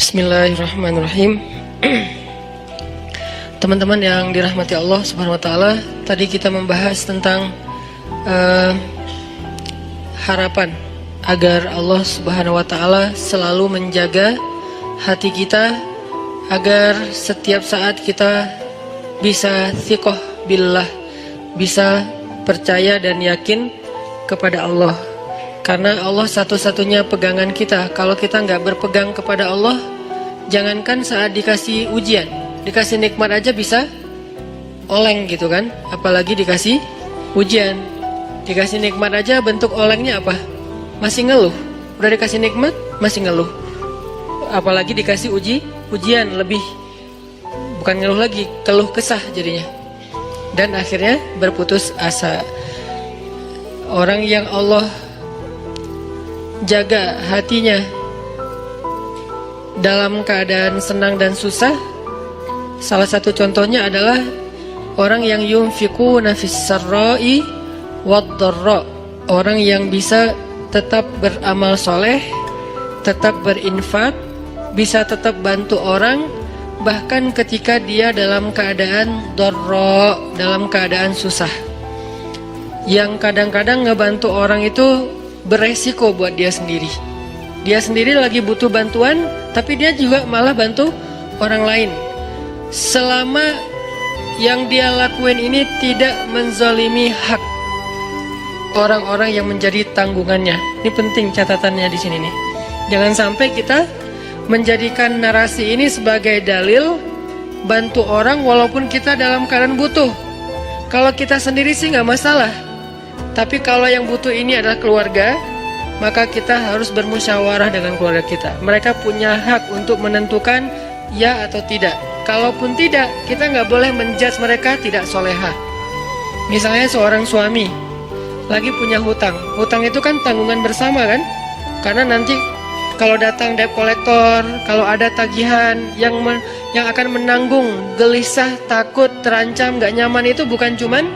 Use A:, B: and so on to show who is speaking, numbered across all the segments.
A: Bismillahirrahmanirrahim. Teman-teman yang dirahmati Allah Subhanahu wa taala, tadi kita membahas tentang harapan agar Allah Subhanahu wa taala selalu menjaga hati kita agar setiap saat kita bisa thiqah billah, bisa percaya dan yakin kepada Allah. Karena Allah satu-satunya pegangan kita. Kalau kita nggak berpegang kepada Allah, jangankan saat dikasih ujian, dikasih nikmat aja bisa oleng gitu kan. Apalagi dikasih ujian. Dikasih nikmat aja bentuk olengnya apa? Masih ngeluh. Udah dikasih nikmat, masih ngeluh. Apalagi dikasih ujian lebih, bukan ngeluh lagi, keluh kesah jadinya. Dan akhirnya berputus asa. Orang yang Allah jaga hatinya dalam keadaan senang dan susah, salah satu contohnya adalah orang yang yunfiquna fis sarra'i wad dharra, orang yang bisa tetap beramal soleh, tetap berinfak, bisa tetap bantu orang bahkan ketika dia dalam keadaan dharra, dalam keadaan susah. Yang kadang-kadang ngebantu orang itu beresiko buat dia sendiri. Dia sendiri lagi butuh bantuan, tapi dia juga malah bantu orang lain. Selama yang dia lakuin ini tidak menzalimi hak orang-orang yang menjadi tanggungannya. Ini penting catatannya di sini nih. Jangan sampai kita menjadikan narasi ini sebagai dalil bantu orang walaupun kita dalam keadaan butuh. Kalau kita sendiri sih nggak masalah. Tapi kalau yang butuh ini adalah keluarga, maka kita harus bermusyawarah dengan keluarga kita. Mereka punya hak untuk menentukan ya atau tidak. Kalaupun tidak, kita nggak boleh menjudge mereka tidak solehah. Misalnya seorang suami lagi punya hutang. Hutang itu kan tanggungan bersama kan? Karena nanti kalau datang debt collector, kalau ada tagihan yang akan menanggung gelisah, takut, terancam, nggak nyaman itu bukan cuman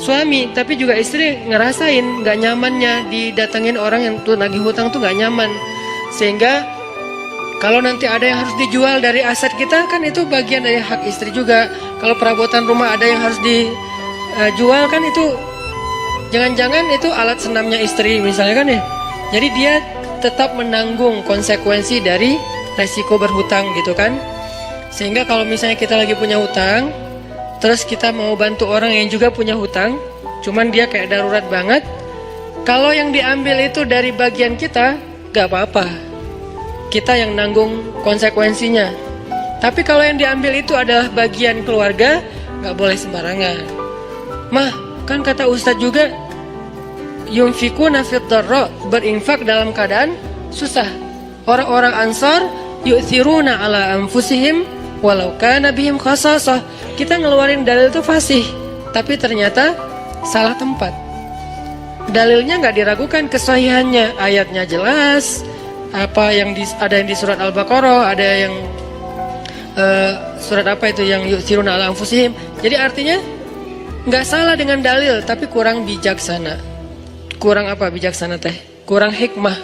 A: suami, tapi juga istri ngerasain gak nyamannya didatengin orang yang tuh nagih hutang tuh gak nyaman. Sehingga kalau nanti ada yang harus dijual dari aset kita, kan itu bagian dari hak istri juga. Kalau perabotan rumah ada yang harus dijual, kan itu jangan-jangan itu alat senamnya istri misalnya kan ya. Jadi dia tetap menanggung konsekuensi dari resiko berhutang gitu kan. Sehingga kalau misalnya kita lagi punya hutang, terus kita mau bantu orang yang juga punya hutang, cuman dia kayak darurat banget. Kalau yang diambil itu dari bagian kita, gak apa-apa, kita yang nanggung konsekuensinya. Tapi kalau yang diambil itu adalah bagian keluarga, gak boleh sembarangan. Mah, kan kata Ustadz juga, yunfikuna fid dharra, berinfak dalam keadaan susah. Orang-orang Ansar yu'thiruna ala anfusihim walau kana bihim khasasah. Kita ngeluarin dalil itu fasih, tapi ternyata salah tempat. Dalilnya nggak diragukan kesahihannya, ayatnya jelas. Apa yang ada yang di surat Al-Baqarah, ada yang surat apa itu yang yu'thiruna ala anfusihim. Jadi artinya nggak salah dengan dalil, tapi kurang bijaksana. Kurang apa bijaksana teh? Kurang hikmah,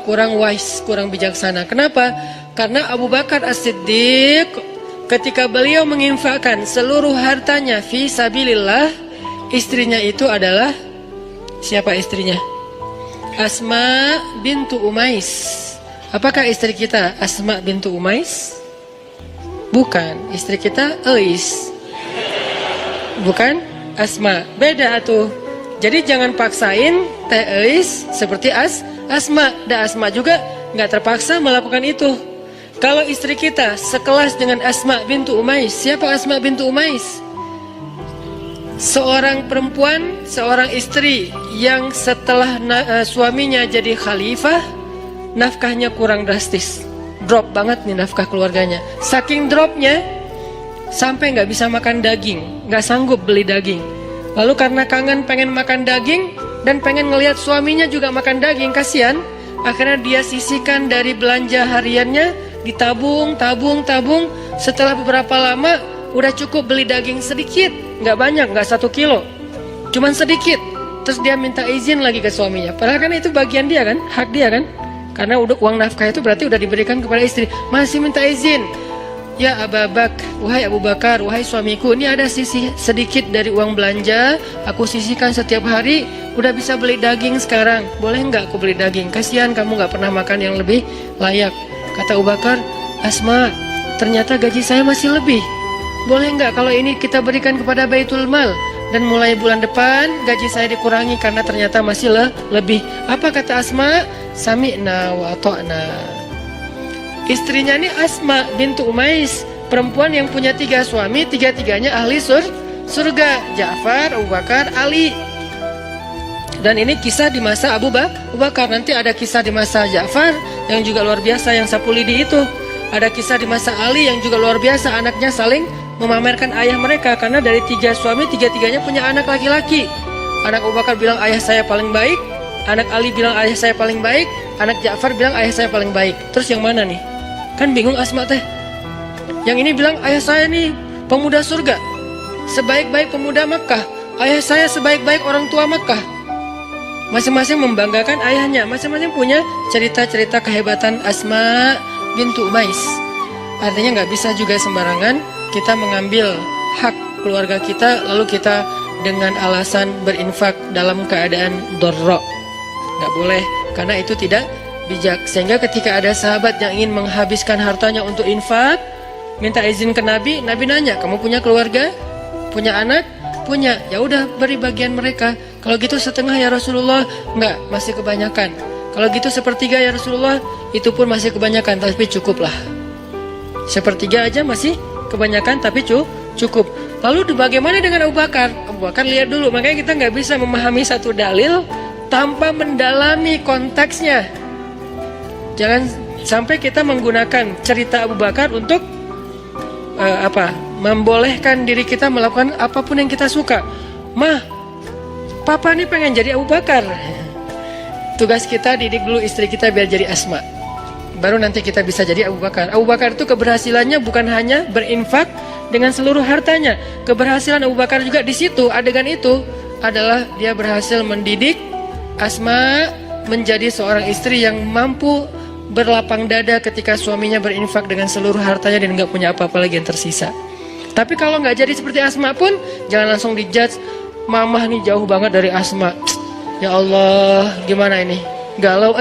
A: kurang wise, kurang bijaksana. Kenapa? Karena Abu Bakar As-Siddiq ketika beliau menginfakkan seluruh hartanya fi sabilillah, istrinya itu adalah siapa istrinya? Asma bintu Umais. Apakah istri kita Asma bintu Umais? Bukan, istri kita Ais. Bukan Asma, beda tuh. Jadi jangan paksain Teh Ais seperti Asma. Dan Asma juga nggak terpaksa melakukan itu. Kalau istri kita sekelas dengan Asma bintu Umais, siapa Asma bintu Umais? Seorang perempuan, seorang istri yang setelah suaminya jadi khalifah, nafkahnya kurang drastis. Drop banget nih nafkah keluarganya. Saking dropnya, sampai nggak bisa makan daging, nggak sanggup beli daging. Lalu karena kangen pengen makan daging, dan pengen ngelihat suaminya juga makan daging, kasihan. Akhirnya dia sisihkan dari belanja hariannya, ditabung. Setelah beberapa lama udah cukup beli daging sedikit, nggak banyak, nggak 1 kilo, cuman sedikit. Terus dia minta izin lagi ke suaminya, padahal kan itu bagian dia kan, hak dia kan. Karena uang nafkah itu berarti udah diberikan kepada istri. Masih minta izin. Ya wahai Abu Bakar, wahai suamiku, ini ada sisi sedikit dari uang belanja, aku sisihkan setiap hari, udah bisa beli daging sekarang. Boleh nggak aku beli daging? Kasihan kamu nggak pernah makan yang lebih layak. Kata Abu Bakar, Asma, ternyata gaji saya masih lebih. Boleh nggak kalau ini kita berikan kepada Baitul Mal? Dan mulai bulan depan gaji saya dikurangi karena ternyata masih lebih. Apa kata Asma? Sami'na wa ata'na. Istrinya ini Asma bintu Umais, perempuan yang punya 3 suami, 3-tiganya ahli surga. Ja'far, Abu Bakar, Ali. Dan ini kisah di masa Abu Bakar. Nanti ada kisah di masa Ja'far yang juga luar biasa, yang sapu lidi itu. Ada kisah di masa Ali yang juga luar biasa, anaknya saling memamerkan ayah mereka. Karena dari 3 suami, 3-tiganya punya anak laki-laki. Anak Abu Bakar bilang ayah saya paling baik, anak Ali bilang ayah saya paling baik, anak Ja'far bilang ayah saya paling baik. Terus yang mana nih? Kan bingung Asma teh. Yang ini bilang ayah saya nih pemuda surga, sebaik-baik pemuda Makkah. Ayah saya sebaik-baik orang tua Makkah. Masing-masing membanggakan ayahnya. Masing-masing punya cerita-cerita kehebatan Asma bintu Umais. Artinya nggak bisa juga sembarangan kita mengambil hak keluarga kita lalu kita dengan alasan berinfak dalam keadaan dorro. Nggak boleh, karena itu tidak bijak. Sehingga ketika ada sahabat yang ingin menghabiskan hartanya untuk infak, minta izin ke Nabi, Nabi nanya, kamu punya keluarga? Punya anak? Punya. Ya udah, beri bagian mereka. Kalau gitu setengah ya Rasulullah. Enggak, masih kebanyakan. Kalau gitu sepertiga ya Rasulullah. Itu pun masih kebanyakan, tapi cukuplah. Sepertiga aja masih kebanyakan, tapi cukup. Lalu bagaimana dengan Abu Bakar? Abu Bakar lihat dulu. Makanya kita nggak bisa memahami satu dalil tanpa mendalami konteksnya. Jangan sampai kita menggunakan cerita Abu Bakar untuk membolehkan diri kita melakukan apapun yang kita suka. Mah, papa nih pengen jadi Abu Bakar. Tugas kita didik dulu istri kita biar jadi Asma. Baru nanti kita bisa jadi Abu Bakar. Abu Bakar itu keberhasilannya bukan hanya berinfak dengan seluruh hartanya. Keberhasilan Abu Bakar juga di situ, adegan itu adalah dia berhasil mendidik Asma menjadi seorang istri yang mampu berlapang dada ketika suaminya berinfak dengan seluruh hartanya dan nggak punya apa-apa lagi yang tersisa. Tapi kalau nggak jadi seperti Asma pun jangan langsung dijudge, mamah nih jauh banget dari Asma. Ya Allah, gimana ini? Galau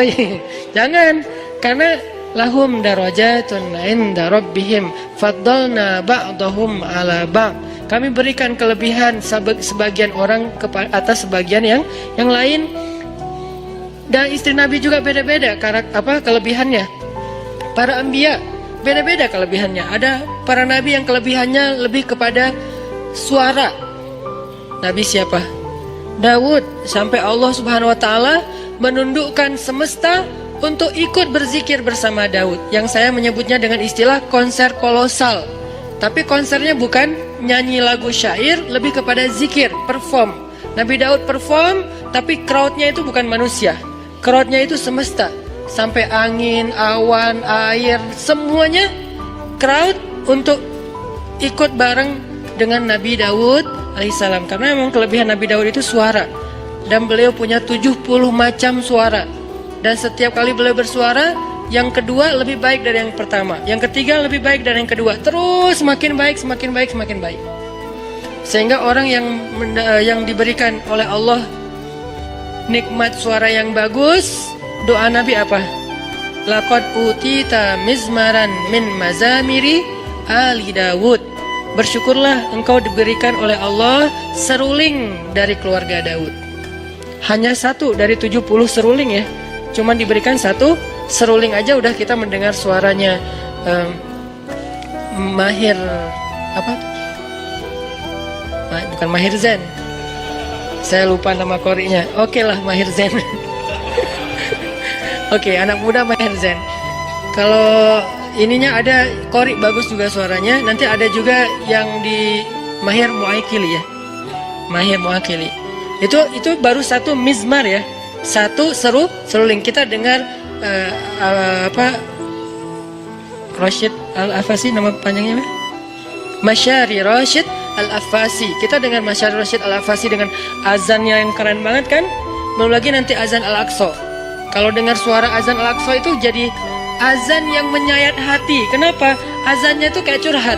A: Jangan, karena lahum darajatun 'inda rabbihim faddalna ba'dahum 'ala ba'd. Kami berikan kelebihan sebagian orang atas sebagian yang lain. Dan istri Nabi juga beda-beda kelebihannya. Para anbiya beda-beda kelebihannya. Ada para nabi yang kelebihannya lebih kepada suara. Nabi siapa? Daud. Sampai Allah Subhanahu wa taala menundukkan semesta untuk ikut berzikir bersama Daud. Yang saya menyebutnya dengan istilah konser kolosal. Tapi konsernya bukan nyanyi lagu syair, lebih kepada zikir, perform. Nabi Daud perform, tapi crowdnya itu bukan manusia. Crowdnya itu semesta. Sampai angin, awan, air, semuanya crowd untuk ikut bareng dengan Nabi Daud alaihissalam. Karena memang kelebihan Nabi Daud itu suara. Dan beliau punya 70 macam suara. Dan setiap kali beliau bersuara, yang kedua lebih baik dari yang pertama, yang ketiga lebih baik dari yang kedua. Terus semakin baik, semakin baik, semakin baik. Sehingga orang yang diberikan oleh Allah nikmat suara yang bagus, doa Nabi apa? Laqad utita mizmaran min mazamiri ali Dawud. Bersyukurlah engkau diberikan oleh Allah seruling dari keluarga Daud. Hanya satu dari 70 seruling ya. Cuman diberikan satu seruling aja udah kita mendengar suaranya Mahir bukan Mahir Zain. Saya lupa nama korinya. Oke lah, Mahir Zain. Oke, anak muda Mahir Zain. Kalau ininya ada kori bagus juga suaranya. Nanti ada juga yang di Mahir Muakili ya. Mahir Muakili. Itu baru satu mizmar ya. Satu seruling. Kita dengar Rashid Al-Afasi, nama panjangnya apa? Masyari Rashid Al-Afasi. Kita dengar Masyari Rashid Al-Afasi dengan azannya yang keren banget kan? Belum lagi nanti azan Al-Aqsa. Kalau dengar suara azan Al-Aqsa itu jadi azan yang menyayat hati. Kenapa? Azannya tuh kayak curhat.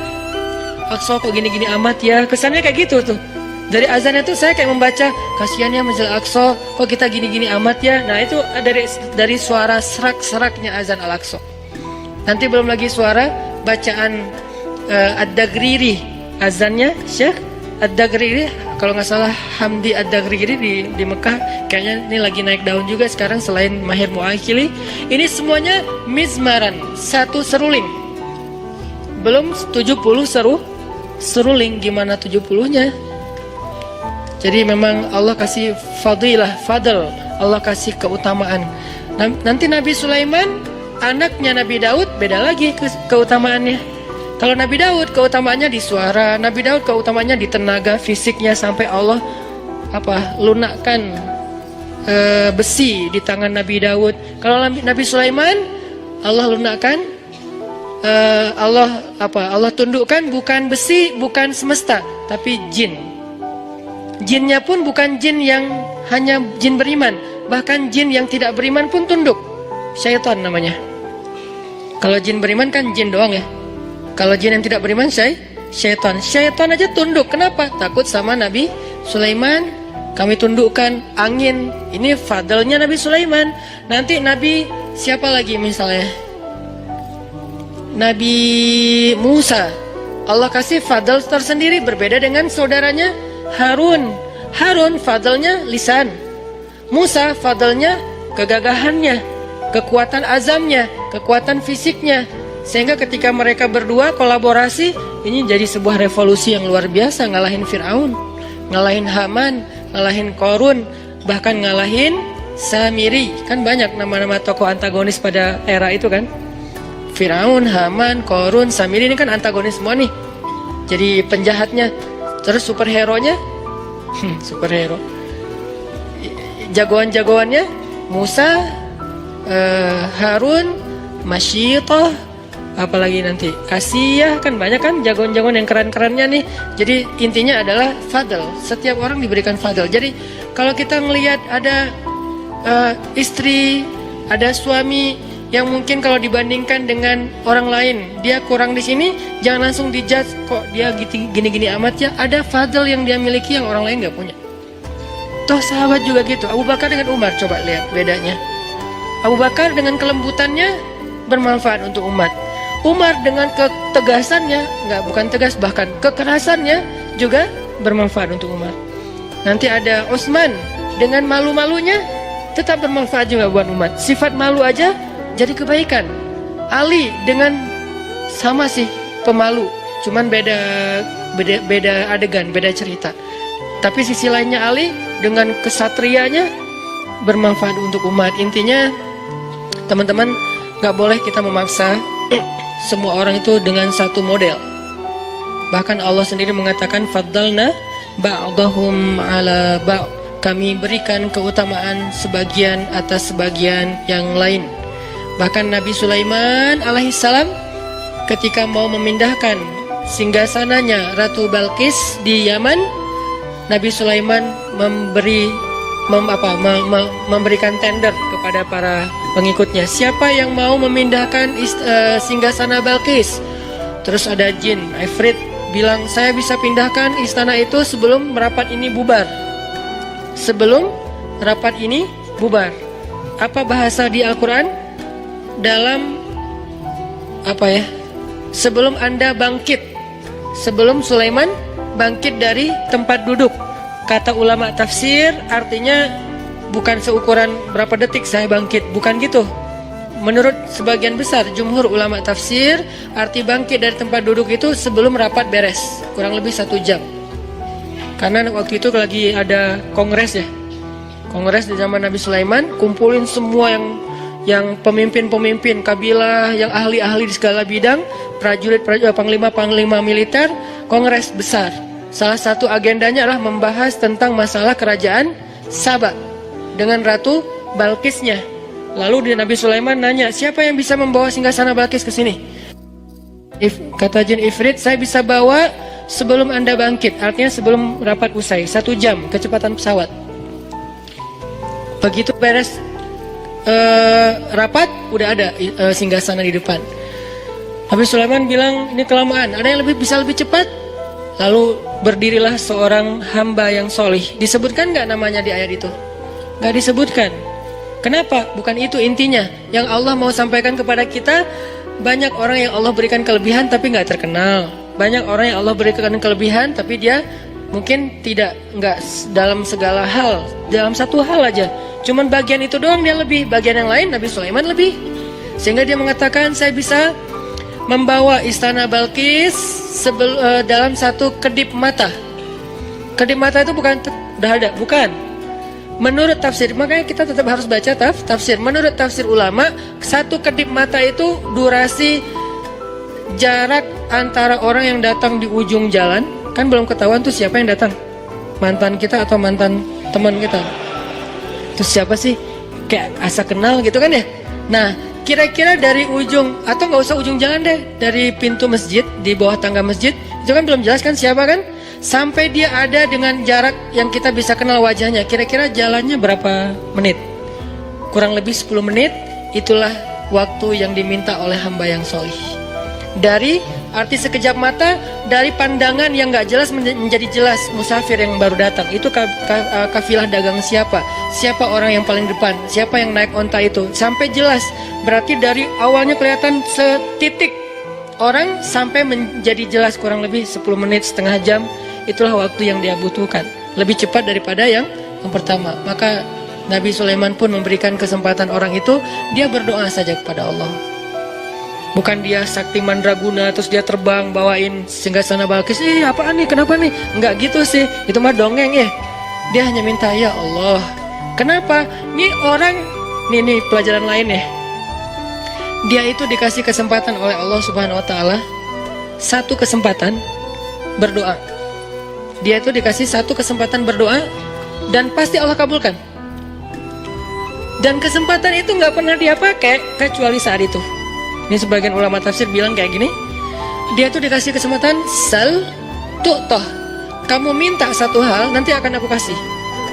A: Aqsa kok gini-gini amat ya. Kesannya kayak gitu tuh. Dari azannya tuh saya kayak membaca, kasihan ya Masjid Al-Aqsa, kok kita gini-gini amat ya. Nah itu dari suara serak-seraknya azan Al-Aqsa. Nanti belum lagi suara bacaan Ad-Dagriri, azannya Syekh Ad-Dagriri, kalau nggak salah Hamdi Ad-Dagriri di Mekah. Kayaknya ini lagi naik daun juga sekarang selain Mahir Mu'akhili. Ini semuanya mizmaran, satu seruling. Belum 70 seruling, gimana 70-nya? Jadi memang Allah kasih fadl, Allah kasih keutamaan. Nanti Nabi Sulaiman, anaknya Nabi Daud, beda lagi keutamaannya. Kalau Nabi Daud keutamaannya di suara, Nabi Daud keutamaannya di tenaga fisiknya, sampai Allah lunakkan besi di tangan Nabi Daud. Kalau Nabi Sulaiman, Allah lunakkan, Allah tundukkan bukan besi, bukan semesta, tapi jin. Jinnya pun bukan jin yang hanya jin beriman, bahkan jin yang tidak beriman pun tunduk. Syaitan namanya. Kalau jin beriman kan jin doang ya. Kalau jin yang tidak beriman syaitan. Syaitan aja tunduk. Kenapa? Takut sama Nabi Sulaiman. Kami tundukkan angin. Ini fadlnya Nabi Sulaiman. Nanti Nabi siapa lagi misalnya? Nabi Musa. Allah kasih fadl tersendiri, berbeda dengan saudaranya Harun. Harun fadlnya lisan. Musa fadlnya kegagahannya, kekuatan azamnya, kekuatan fisiknya. Sehingga ketika mereka berdua kolaborasi, ini jadi sebuah revolusi yang luar biasa. Ngalahin Fir'aun, ngalahin Haman, ngalahin Korun, bahkan ngalahin Samiri. Kan banyak nama-nama tokoh antagonis pada era itu kan. Fir'aun, Haman, Korun, Samiri ini kan antagonis semua nih. Jadi penjahatnya. Terus superhero-nya, superhero. Jagoan-jagoannya Musa, Harun, Masyitah, apalagi nanti Asiyah, kan banyak kan jagoan-jagoan yang keren-kerennya nih. Jadi intinya adalah fadl. Setiap orang diberikan fadl. Jadi kalau kita melihat ada istri, ada suami yang mungkin kalau dibandingkan dengan orang lain dia kurang di sini, jangan langsung dijudge kok dia gini-gini amat ya. Ada fadl yang dia miliki yang orang lain nggak punya. Toh sahabat juga gitu. Abu Bakar dengan Umar, coba lihat bedanya. Abu Bakar dengan kelembutannya bermanfaat untuk umat. Umar dengan ketegasannya, bukan tegas, bahkan kekerasannya juga bermanfaat untuk umat. Nanti ada Utsman dengan malu-malunya tetap bermanfaat juga buat umat. Sifat malu aja jadi kebaikan. Ali dengan sama sih pemalu, cuman beda adegan, beda cerita. Tapi sisi lainnya Ali dengan kesatrianya bermanfaat untuk umat. Intinya teman-teman, gak boleh kita memaksa semua orang itu dengan satu model. Bahkan Allah sendiri mengatakan faddalna ba'dahum ala ba'. Kami berikan keutamaan sebagian atas sebagian yang lain. Bahkan Nabi Sulaiman alaihissalam ketika mau memindahkan singgasananya Ratu Balqis di Yaman, Nabi Sulaiman memberikan tender kepada para pengikutnya. Siapa yang mau memindahkan singgasana Balqis? Terus ada jin, Ifrit bilang, saya bisa pindahkan istana itu sebelum rapat ini bubar. Sebelum rapat ini bubar. Apa bahasa di Al-Quran? Dalam sebelum Anda bangkit, sebelum Sulaiman bangkit dari tempat duduk. Kata ulama tafsir artinya bukan seukuran berapa detik saya bangkit, bukan gitu. Menurut sebagian besar jumhur ulama tafsir, arti bangkit dari tempat duduk itu sebelum rapat beres, kurang lebih 1 jam. Karena waktu itu lagi ada kongres ya, kongres di zaman Nabi Sulaiman, kumpulin semua yang pemimpin-pemimpin kabilah, yang ahli-ahli di segala bidang, prajurit-prajurit, panglima-panglima militer, kongres besar. Salah satu agendanya adalah membahas tentang masalah kerajaan Saba dengan Ratu Balqisnya. Lalu Nabi Sulaiman nanya, siapa yang bisa membawa singgasana Balqis ke sini? Kata jin Ifrit, saya bisa bawa sebelum Anda bangkit, artinya sebelum rapat usai, 1 jam kecepatan pesawat. Begitu beres rapat, udah ada singgasana di depan. Nabi Sulaiman bilang ini kelamaan, ada yang bisa lebih cepat. Lalu berdirilah seorang hamba yang solih. Disebutkan nggak namanya di ayat itu? Nggak disebutkan. Kenapa? Bukan itu intinya. Yang Allah mau sampaikan kepada kita, banyak orang yang Allah berikan kelebihan tapi nggak terkenal. Banyak orang yang Allah berikan kelebihan tapi dia mungkin nggak dalam segala hal, dalam satu hal aja. Cuman bagian itu doang dia lebih, bagian yang lain Nabi Sulaiman lebih. Sehingga dia mengatakan saya bisa membawa istana Balkis dalam satu kedip mata. Kedip mata itu bukan udah ada, bukan. Menurut tafsir, makanya kita tetap harus baca tafsir. Menurut tafsir ulama, satu kedip mata itu durasi jarak antara orang yang datang di ujung jalan. Kan belum ketahuan tuh siapa yang datang, mantan kita atau mantan teman kita. Terus siapa sih? Kayak asa kenal gitu kan ya. Nah, kira-kira dari ujung, atau nggak usah ujung jalan deh, dari pintu masjid, di bawah tangga masjid, itu kan belum jelas kan siapa kan, sampai dia ada dengan jarak yang kita bisa kenal wajahnya, kira-kira jalannya berapa menit? Kurang lebih 10 menit. Itulah waktu yang diminta oleh hamba yang solih. Dari arti sekejap mata, dari pandangan yang nggak jelas menjadi jelas musafir yang baru datang. Itu kafilah dagang siapa orang yang paling depan, siapa yang naik onta itu, sampai jelas. Berarti dari awalnya kelihatan setitik orang sampai menjadi jelas kurang lebih 10 menit, setengah jam. Itulah waktu yang dia butuhkan, lebih cepat daripada yang pertama. Maka Nabi Sulaiman pun memberikan kesempatan orang itu, dia berdoa saja kepada Allah. Bukan dia sakti mandraguna terus dia terbang bawain singgasana Balkis. Apaan nih, kenapa nih? Enggak gitu sih, itu mah dongeng ya. Dia hanya minta, ya Allah, kenapa? Nih orang, nih pelajaran lain ya. Dia itu dikasih kesempatan oleh Allah Subhanahu Wa Taala, satu kesempatan berdoa. Dia itu dikasih satu kesempatan berdoa dan pasti Allah kabulkan. Dan kesempatan itu nggak pernah dia pakai kecuali saat itu. Ini sebagian ulama tafsir bilang kayak gini, dia tuh dikasih kesempatan sal tu'toh, kamu minta satu hal nanti akan aku kasih.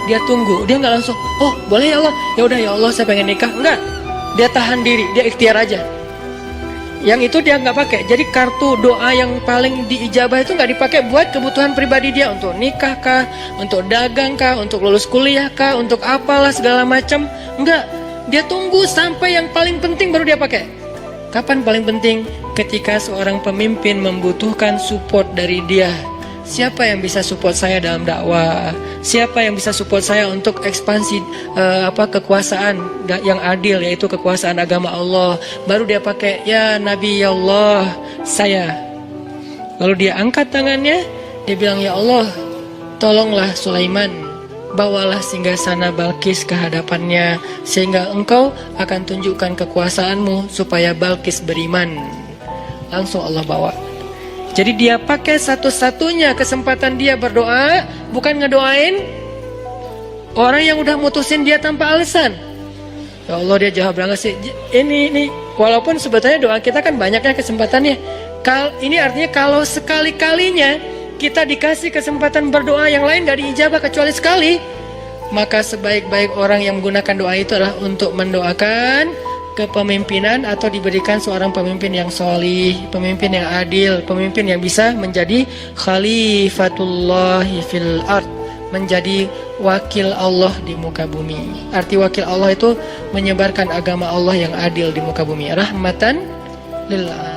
A: Dia tunggu, dia nggak langsung, oh boleh ya Allah, ya udah ya Allah saya pengen nikah. Enggak, dia tahan diri, dia ikhtiar aja. Yang itu dia nggak pakai. Jadi kartu doa yang paling diijabah itu nggak dipakai buat kebutuhan pribadi dia, untuk nikah kah, untuk dagang kah, untuk lulus kuliah kah, untuk apalah segala macam. Enggak, dia tunggu sampai yang paling penting baru dia pakai. Kapan paling penting? Ketika seorang pemimpin membutuhkan support dari dia. Siapa yang bisa support saya dalam dakwah? Siapa yang bisa support saya untuk ekspansi kekuasaan yang adil, yaitu kekuasaan agama Allah? Baru dia pakai, ya Nabi ya Allah, saya. Lalu dia angkat tangannya, dia bilang, ya Allah, tolonglah Sulaiman, bawalah singgasana Balkis ke hadapannya, sehingga engkau akan tunjukkan kekuasaanmu supaya Balkis beriman. Langsung Allah bawa. Jadi dia pakai satu-satunya kesempatan dia berdoa, bukan ngedoain orang yang udah mutusin dia tanpa alasan. Ya Allah, dia jawab banget sih. Ini walaupun sebetulnya doa kita kan banyaknya kesempatannya. Ini artinya kalau sekali-kalinya kita dikasih kesempatan berdoa yang lain gak diijabah kecuali sekali, maka sebaik-baik orang yang menggunakan doa itu adalah untuk mendoakan kepemimpinan atau diberikan seorang pemimpin yang solih, pemimpin yang adil, pemimpin yang bisa menjadi khalifatullahi fil ard, menjadi wakil Allah di muka bumi. Arti wakil Allah itu menyebarkan agama Allah yang adil di muka bumi, rahmatan lil alamin.